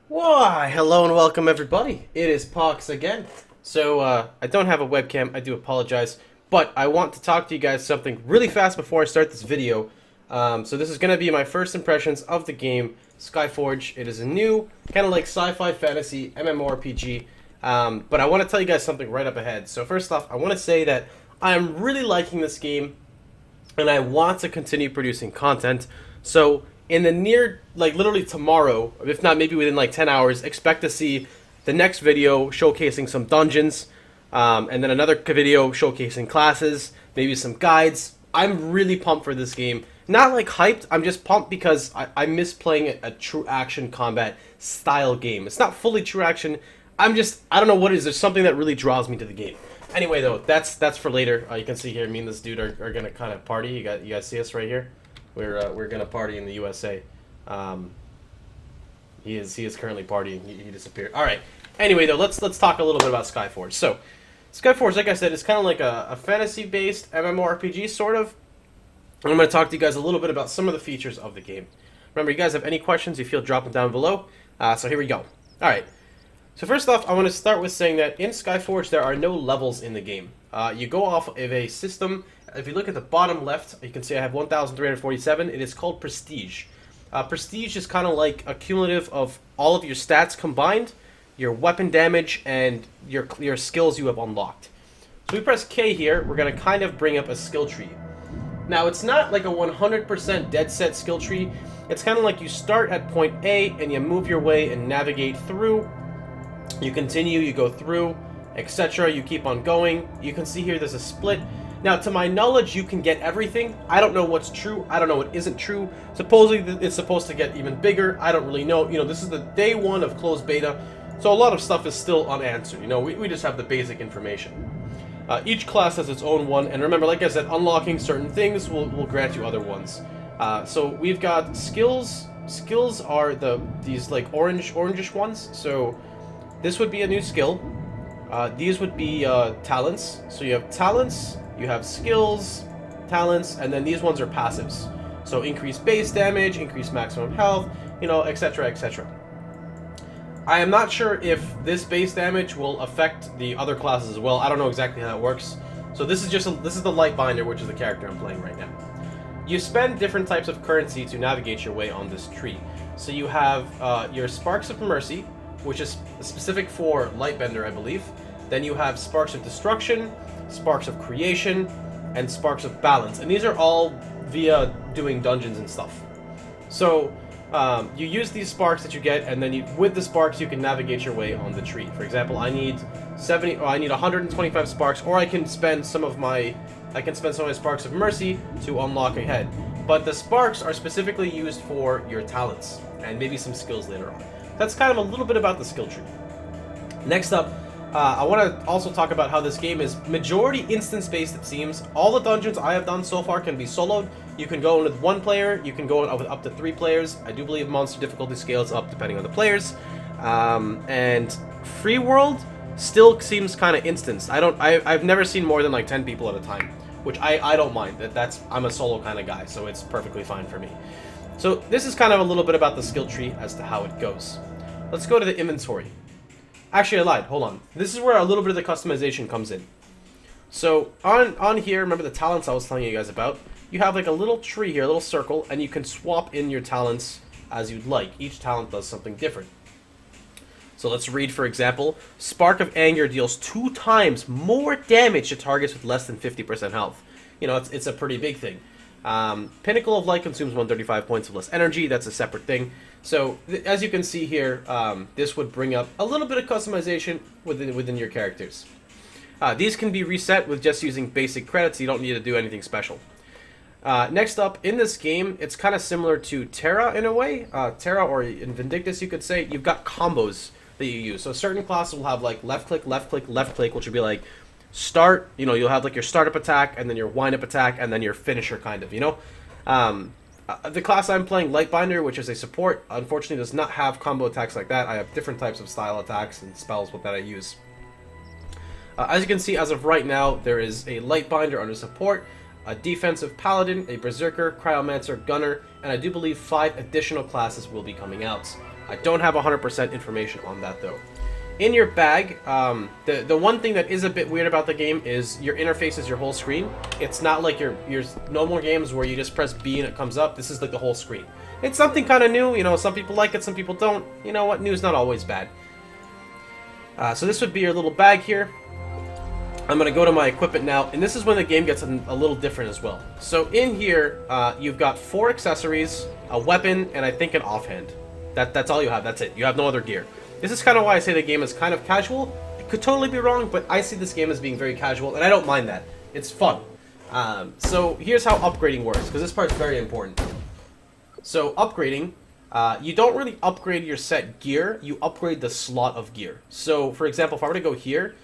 Why, hello and welcome everybody. It is Pohx again. So, I don't have a webcam, I do apologize, but I want to talk to you guys something really fast before I start this video. So this is going to be my first impressions of the game, Skyforge. It is a new, kind of like sci-fi fantasy MMORPG, but I want to tell you guys something right up ahead. So first off, I want to say that I am really liking this game, and I want to continue producing content. So in the near, like literally tomorrow, if not maybe within like 10 hours, expect to see the next video showcasing some dungeons, and then another video showcasing classes, maybe some guides. I'm really pumped for this game. Not like hyped, I'm just pumped because I miss playing a true action combat style game. It's not fully true action, I don't know what it is, there's something that really draws me to the game. Anyway though, that's for later. You can see here, me and this dude are gonna kind of party. You guys see us right here? We're gonna party in the USA. He is currently partying. He disappeared. All right. Anyway, though, let's talk a little bit about Skyforge. So, Skyforge, like I said, is kind of like a fantasy-based MMORPG, sort of. And I'm going to talk to you guys a little bit about some of the features of the game. Remember, you guys have any questions, you feel, drop them down below. So here we go. All right. So first off, I want to start with saying that in Skyforge, there are no levels in the game. You go off of a system. If you look at the bottom left, you can see I have 1,347. It is called Prestige. Prestige is kind of like a cumulative of all of your stats combined, your weapon damage, and your skills you have unlocked. So we press K here, we're going to kind of bring up a skill tree. Now, it's not like a 100% dead set skill tree. It's kind of like you start at point A, and you move your way and navigate through. You continue, you go through, etc. You keep on going. You can see here there's a split. Now, to my knowledge, you can get everything. I don't know what's true. I don't know what isn't true. Supposedly, it's supposed to get even bigger. I don't really know. You know, this is the day one of closed beta, so a lot of stuff is still unanswered. You know, we just have the basic information. Each class has its own one, and remember, like I said, unlocking certain things will grant you other ones. So we've got skills. Skills are these like orangish ones. So this would be a new skill. These would be talents. So you have talents. You have skills, talents, and then these ones are passives. So increase base damage, increase maximum health, you know, etc, etc. I am not sure if this base damage will affect the other classes as well. I don't know exactly how that works. So this is this is the Lightbinder, which is the character I'm playing right now. You spend different types of currency to navigate your way on this tree. So you have your Sparks of Mercy, which is specific for Lightbender, I believe. Then you have Sparks of Destruction, Sparks of Creation, and Sparks of Balance. And these are all via doing dungeons and stuff. So, you use these sparks that you get, and then with the sparks you can navigate your way on the tree. For example, I need 125 sparks, or I can spend some of my Sparks of Mercy to unlock a head. But the sparks are specifically used for your talents, and maybe some skills later on. That's kind of a little bit about the skill tree. Next up, I want to also talk about how this game is majority instance-based, it seems. All the dungeons I have done so far can be soloed. You can go in with one player, you can go in with up to 3 players. I do believe monster difficulty scales up depending on the players. And free world still seems kind of instanced. I've never seen more than like 10 people at a time, which I don't mind. I'm a solo kind of guy, so it's perfectly fine for me. So this is kind of a little bit about the skill tree as to how it goes. Let's go to the inventory. Actually, I lied. Hold on. This is where a little bit of the customization comes in. So, on here, remember the talents I was telling you guys about? You have like a little tree here, a little circle, and you can swap in your talents as you'd like. Each talent does something different. So let's read, for example, Spark of Anger deals 2 times more damage to targets with less than 50% health. You know, it's a pretty big thing. Pinnacle of Light consumes 135 points of less energy. That's a separate thing. So, as you can see here, this would bring up a little bit of customization within your characters. These can be reset with just using basic credits. You don't need to do anything special. Next up, in this game, it's kind of similar to Terra in a way. Terra, or in Vindictus, you could say. You've got combos that you use. So certain classes will have like left click, left click, left click, which would be like start, you know, you'll have like your startup attack, and then your wind-up attack, and then your finisher, kind of, you know? The class I'm playing, Lightbinder, which is a support, unfortunately does not have combo attacks like that. I have different types of style attacks and spells that I use. As you can see, as of right now, there is a Lightbinder under support, a defensive paladin, a berserker, cryomancer, gunner, and I do believe 5 additional classes will be coming out. I don't have 100% information on that though. In your bag, the one thing that is a bit weird about the game is your interface is your whole screen. It's not like your normal games where you just press B and it comes up. This is like the whole screen. It's something kind of new, you know, some people like it, some people don't. You know what, new's not always bad. So this would be your little bag here. I'm going to go to my equipment now, and this is when the game gets a little different as well. So in here, you've got 4 accessories, a weapon, and I think an offhand. That's all you have, that's it. You have no other gear. This is kind of why I say the game is kind of casual. It could totally be wrong, but I see this game as being very casual, and I don't mind that. It's fun. So here's how upgrading works, because this part's very important. So upgrading, you don't really upgrade your set gear, you upgrade the slot of gear. So for example, if I were to go here,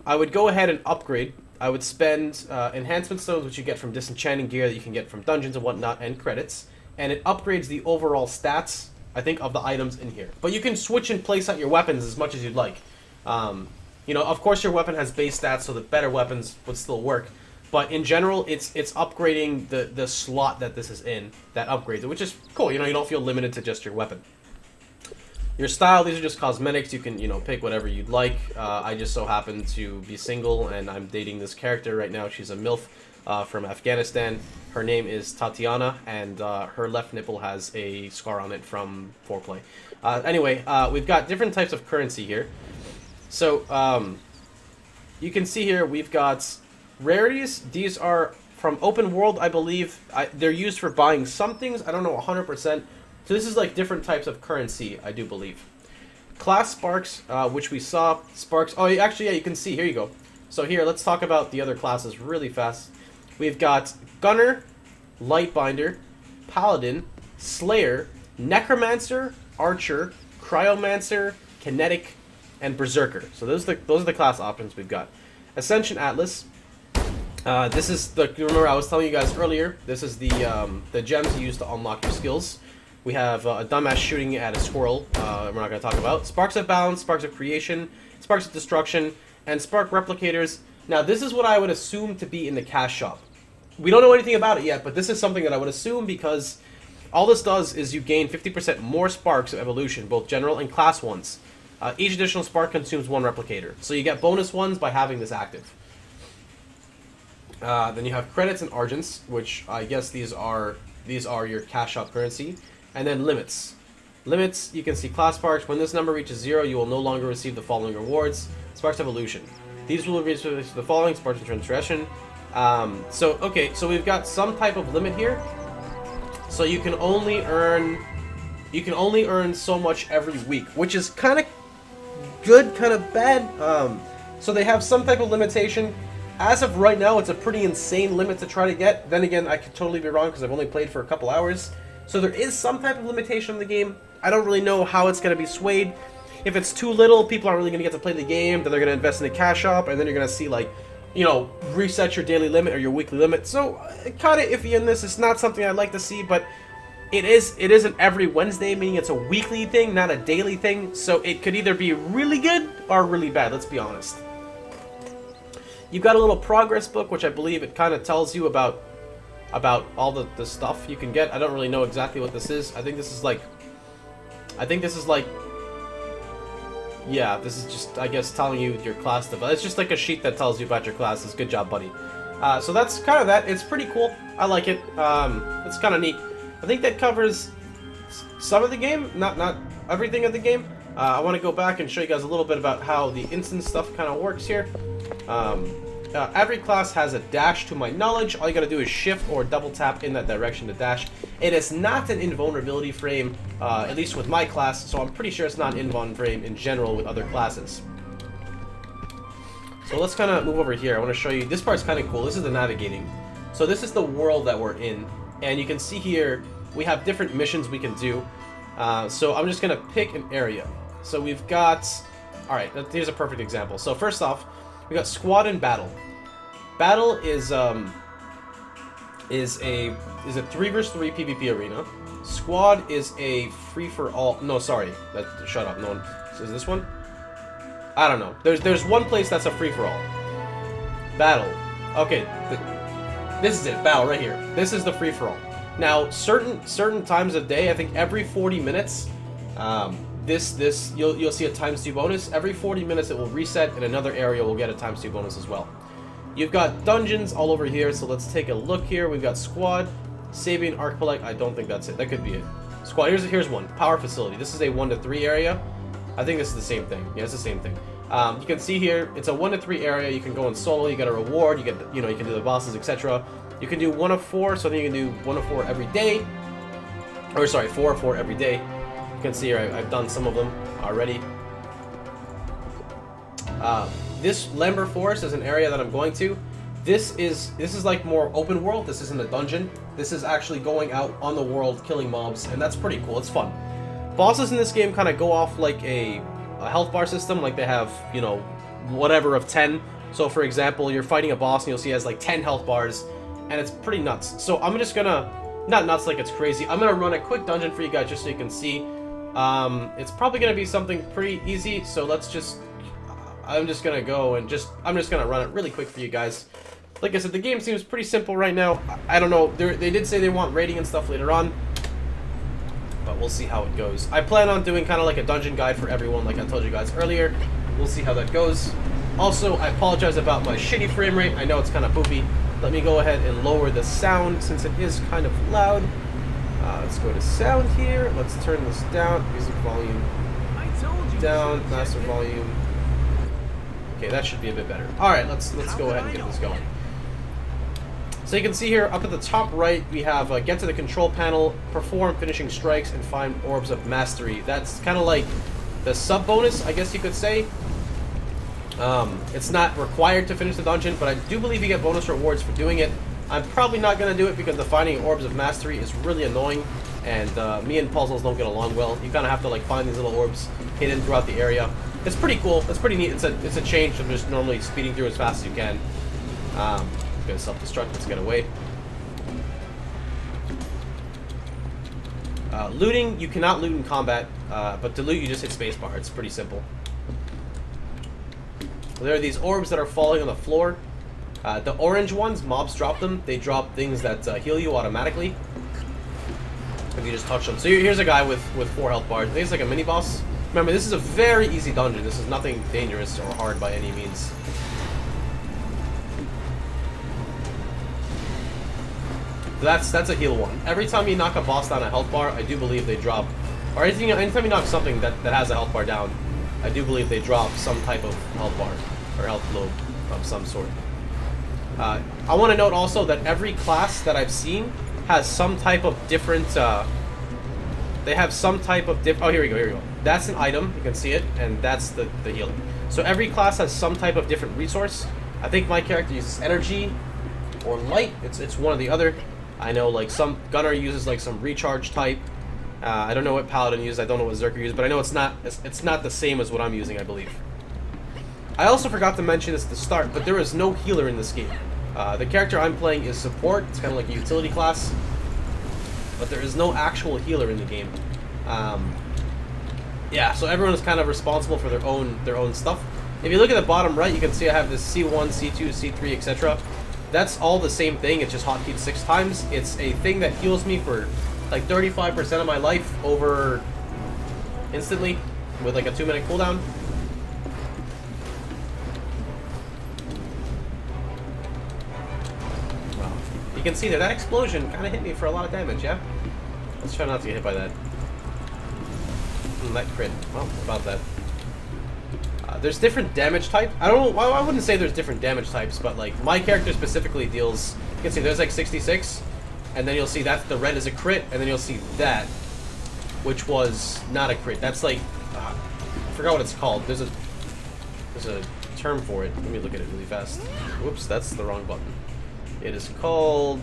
I would go ahead and upgrade. I would spend enhancement stones, which you get from disenchanting gear that you can get from dungeons and whatnot, and credits. And it upgrades the overall stats, I think, of the items in here. But you can switch and place out your weapons as much as you'd like. You know, of course your weapon has base stats, so the better weapons would still work. But in general, it's upgrading the slot that this is in that upgrades it, which is cool. You know, you don't feel limited to just your weapon. Your style, these are just cosmetics. You can, you know, pick whatever you'd like. I just so happen to be single, and I'm dating this character right now. She's a MILF from Afghanistan. Her name is Tatiana, and her left nipple has a scar on it from foreplay. Anyway, we've got different types of currency here. So, you can see here we've got rarities. These are from open world, I believe. They're used for buying some things. I don't know 100%. So this is like different types of currency, I do believe. Class sparks, which we saw. Sparks. Oh, actually, yeah, you can see. Here you go. So here, let's talk about the other classes really fast. We've got Gunner, Lightbinder, Paladin, Slayer, Necromancer, Archer, Cryomancer, Kinetic, and Berserker. So those are the class options we've got. Ascension Atlas. This is the. Remember, I was telling you guys earlier. This is the gems you use to unlock your skills. We have a dumbass shooting at a squirrel, we're not going to talk about. Sparks of Balance, Sparks of Creation, Sparks of Destruction, and Spark Replicators. Now, this is what I would assume to be in the cash shop. We don't know anything about it yet, but this is something that I would assume because all this does is you gain 50% more Sparks of Evolution, both General and Class ones. Each additional Spark consumes 1 Replicator. So you get bonus ones by having this active. Then you have Credits and Argents, which I guess these are your cash shop currency. And then limits. Limits, you can see class sparks. When this number reaches 0, you will no longer receive the following rewards. Sparks Evolution. These will reach the following: Sparks of Transgression. Okay, so we've got some type of limit here. So you can only earn so much every week, which is kind of good, kind of bad. So they have some type of limitation. As of right now, it's a pretty insane limit to try to get. Then again, I could totally be wrong because I've only played for a couple hours. So there is some type of limitation in the game. I don't really know how it's going to be swayed. If it's too little, people aren't really going to get to play the game. Then they're going to invest in the cash shop, and then you're going to see, like, you know, reset your daily limit or your weekly limit. So, kind of iffy in this. It's not something I'd like to see, but it isn't every Wednesday, meaning it's a weekly thing, not a daily thing. So it could either be really good or really bad, let's be honest. You've got a little progress book, which I believe it kind of tells you about all the stuff you can get. I don't really know exactly what this is. I think this is like, yeah, this is just, I guess, telling you your class stuff. It's just like a sheet that tells you about your classes. Good job, buddy. So that's kind of that. It's pretty cool. I like it. It's kind of neat. I think that covers some of the game, not everything of the game. I want to go back and show you guys a little bit about how the instance stuff kind of works here. Every class has a dash, to my knowledge. All you gotta do is shift or double tap in that direction to dash. It is not an invulnerability frame, at least with my class, so I'm pretty sure it's not an invuln frame in general with other classes. So let's kind of move over here. I want to show you, this part's kind of cool. This is the navigating. So this is the world that we're in, and you can see here we have different missions we can do. So I'm just gonna pick an area. So we've got, alright, here's a perfect example. So first off, we got squad and battle. Battle is a 3 vs 3 PvP arena. Squad is a free for all. No, sorry, shut up. No one is this one. I don't know. There's one place that's a free for all. Battle. Okay, this is it. Battle right here. This is the free for all. Now, certain times of day, I think every 40 minutes, You'll see a ×2 bonus. Every 40 minutes it will reset, and another area will get a ×2 bonus as well. You've got dungeons all over here, so let's take a look here. We've got Squad, Sabian, Archipelec. I don't think that's it. That could be it. Squad, here's one. Power Facility. This is a 1 to 3 area. I think this is the same thing. Yeah, it's the same thing. You can see here, it's a 1 to 3 area. You can go in solo, you get a reward, you get, you can do the bosses, etc. You can do 1 of 4, so then you can do 1 of 4 every day. Or sorry, 4 of 4 every day. You can see here, I've done some of them already. This Lambert Forest is an area that I'm going to. This is like more open world. This isn't a dungeon. This is actually going out on the world, killing mobs, and that's pretty cool. It's fun. Bosses in this game kind of go off like a health bar system, like they have, whatever of 10. So for example, you're fighting a boss and you'll see it has like 10 health bars, and it's pretty nuts. So I'm just gonna, not nuts like it's crazy, I'm gonna run a quick dungeon for you guys just so you can see. It's probably gonna be something pretty easy, so let's just, I'm just gonna go and I'm just gonna run it really quick for you guys. Like I said, the game seems pretty simple right now. I don't know, they did say they want rating and stuff later on, but we'll see how it goes. I plan on doing kind of like a dungeon guide for everyone, like I told you guys earlier. We'll see how that goes. Also, I apologize about my shitty frame rate. I know it's kind of poopy. Let me go ahead and lower the sound since it is kind of loud. Let's go to sound here. Let's turn this down. Music volume down. Master volume. Okay, that should be a bit better. All right, let's go ahead and get this going. So you can see here up at the top right, we have get to the control panel, perform finishing strikes, and find orbs of mastery. That's kind of like the sub bonus, I guess you could say. It's not required to finish the dungeon, but I do believe you get bonus rewards for doing it. I'm probably not going to do it because the finding orbs of mastery is really annoying, and me and puzzles don't get along well. You kind of have to like find these little orbs hidden throughout the area. It's pretty cool. It's pretty neat. It's a change from just normally speeding through as fast as you can. Gonna self-destruct. Let's get away. Looting, you cannot loot in combat, but to loot you just hit spacebar. It's pretty simple. There are these orbs that are falling on the floor. The orange ones, mobs drop them. They drop things that heal you automatically if you just touch them. So here's a guy with 4 health bars. I think it's like a mini boss. Remember, this is a very easy dungeon. This is nothing dangerous or hard by any means. That's a heal one. Every time you knock a boss down a health bar, I do believe they drop, or anytime you knock something that has a health bar down, I do believe they drop some type of health bar or health globe of some sort. I want to note also that every class that I've seen has some type of different. They have some type of oh, here we go. That's an item. You can see it, and that's the healing. So every class has some type of different resource. I think my character uses energy or light. It's one or the other. I know like some gunner uses like some recharge type. I don't know what paladin uses. I don't know what Zerker uses, but I know it's not the same as what I'm using, I believe. I also forgot to mention this at the start, but there is no healer in this game. The character I'm playing is support. It's kind of like a utility class, but there is no actual healer in the game. Yeah, so everyone is kind of responsible for their own stuff. If you look at the bottom right, you can see I have this C1, C2, C3, etc. That's all the same thing. It's just hotkeys 6 times. It's a thing that heals me for like 35% of my life over instantly with like a 2-minute cooldown. Wow. You can see that explosion kind of hit me for a lot of damage, yeah? Let's try not to get hit by that. That crit. Well, about that. There's different damage types. I don't know. I wouldn't say there's different damage types, but like my character specifically deals. You can see there's like 66, and then you'll see that the red is a crit, and then you'll see that, which was not a crit. That's like I forgot what it's called. There's a term for it. Let me look at it really fast. Whoops, that's the wrong button. It is called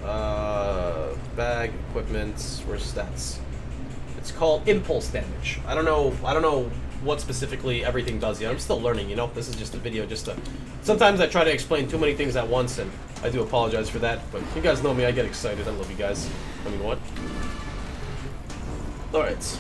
bag equipment. Where's stats? It's called impulse damage. I don't know what specifically everything does yet. I'm still learning, you know? This is just a video just to... Sometimes I try to explain too many things at once, and I do apologize for that, but you guys know me, I get excited. I love you guys. I mean, what? Alright.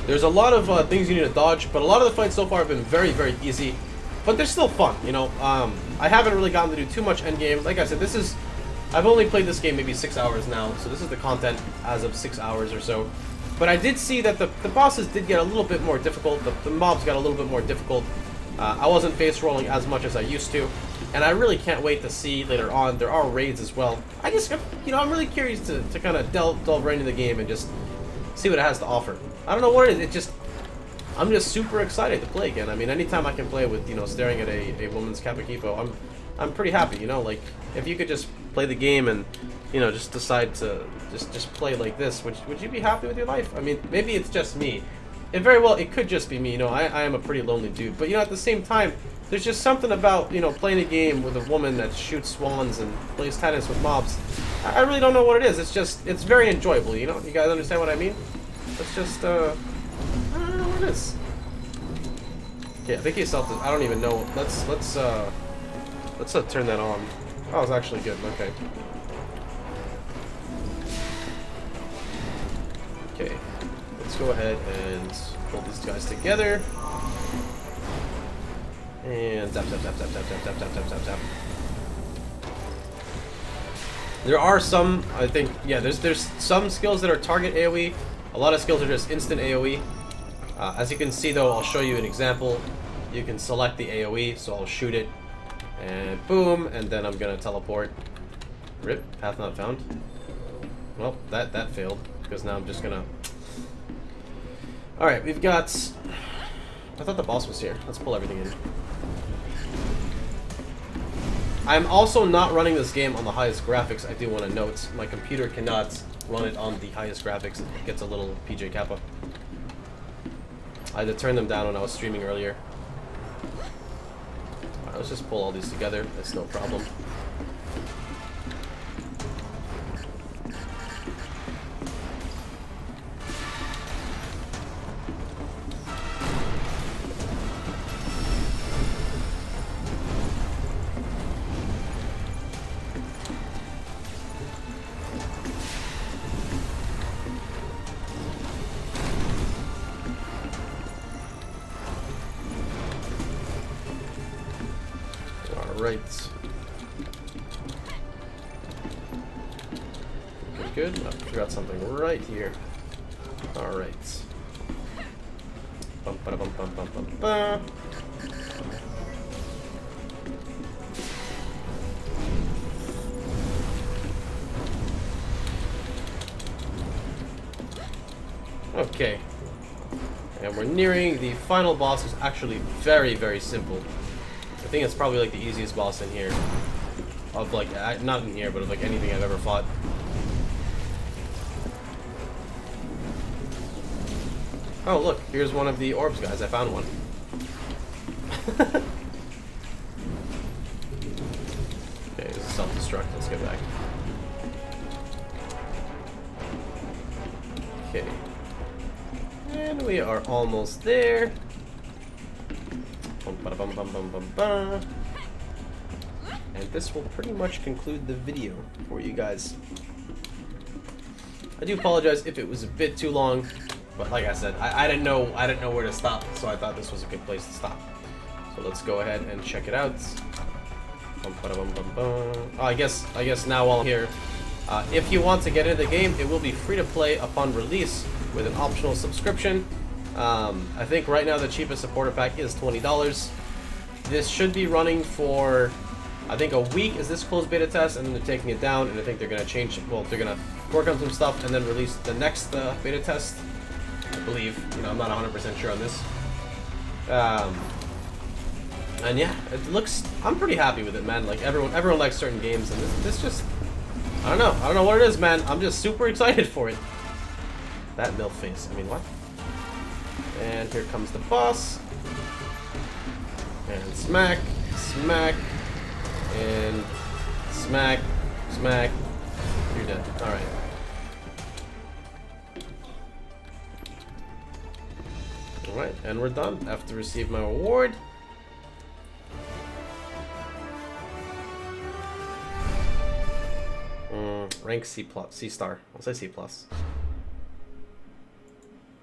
There's a lot of things you need to dodge, but a lot of the fights so far have been very, very easy. But they're still fun, you know? I haven't really gotten to do too much endgame. Like I said, this is I've only played this game maybe 6 hours now, so this is the content as of 6 hours or so. But I did see that the bosses did get a little bit more difficult. The mobs got a little bit more difficult. I wasn't face rolling as much as I used to, and I really can't wait to see later on. There are raids as well. I just, you know, I'm really curious to kind of delve right into the game and just see what it has to offer. I don't know what it is. I'm just super excited to play again. I mean, anytime I can play with, you know, staring at a woman's Kabukipo, I'm pretty happy. You know, like if you could just play the game and, you know, just decide to just play like this, would you be happy with your life? I mean, maybe it's just me. It could just be me. You know, I am a pretty lonely dude, but you know, at the same time, there's just something about, you know, playing a game with a woman that shoots swans and plays tennis with mobs. I really don't know what it is. It's very enjoyable. You know, you guys understand what I mean? It's just I don't know what it is. Okay, I think he self. I don't even know. Let's turn that on. Oh, it's actually good. Okay. Okay. Let's go ahead and pull these guys together. And zap, zap, zap, zap, zap, zap, zap, zap, zap, zap, zap. There are some, I think, yeah, there's some skills that are target AoE. A lot of skills are just instant AoE. As you can see, though, I'll show you an example. You can select the AoE, so I'll shoot it. And boom, and then I'm going to teleport. Rip, path not found. Well, that failed, because now I'm just going to... Alright, we've got... I thought the boss was here. Let's pull everything in. I'm also not running this game on the highest graphics, I do want to note. My computer cannot run it on the highest graphics. It gets a little PJ Kappa. I had to turn them down when I was streaming earlier. Alright, let's just pull all these together. That's no problem. Right. Good. I forgot something right here. Alright. Bum ba bum bum bum bum ba. Okay. And we're nearing the final boss. Is actually very, very simple. I think it's probably like the easiest boss in here. Of like, not in here, but of like anything I've ever fought. Oh look, here's one of the orbs guys, I found one. Okay, this is self-destruct, let's get back. Okay. And we are almost there. Bum, bum, bum, bum, bum. And this will pretty much conclude the video for you guys. I do apologize if it was a bit too long, but like I said, I didn't know where to stop, so I thought this was a good place to stop. So let's go ahead and check it out. Bum, bum, bum, bum. Oh, I guess now while I'm here, if you want to get into the game, it will be free to play upon release with an optional subscription. I think right now the cheapest supporter pack is $20. This should be running for, I think, a week as this closed beta test, and then they're taking it down, and I think they're going to change, well, they're going to work on some stuff and then release the next beta test, I believe. You know, I'm not 100% sure on this. And yeah, it looks, I'm pretty happy with it, man. Like, everyone likes certain games, and this just, I don't know what it is, man. I'm just super excited for it. That milk face, I mean, what? And here comes the boss. And smack, smack, and smack, smack. You're dead. Alright. Alright, and we're done. I have to receive my reward. Rank C+, C star. I'll say C+.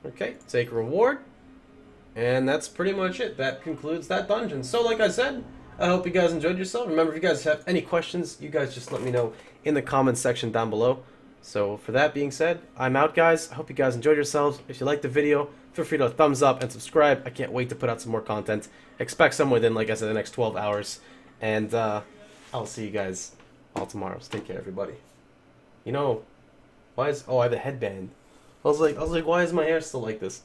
Okay, take reward. And that's pretty much it. That concludes that dungeon. So like I said, I hope you guys enjoyed yourself. Remember, if you guys have any questions, you guys just let me know in the comments section down below. So for that being said, I'm out, guys. I hope you guys enjoyed yourselves. If you liked the video, feel free to thumbs up and subscribe. I can't wait to put out some more content. Expect some within, like I said, the next 12 hours. And I'll see you guys all tomorrow. So take care, everybody. You know, why is... Oh, I have a headband. I was like, why is my hair still like this?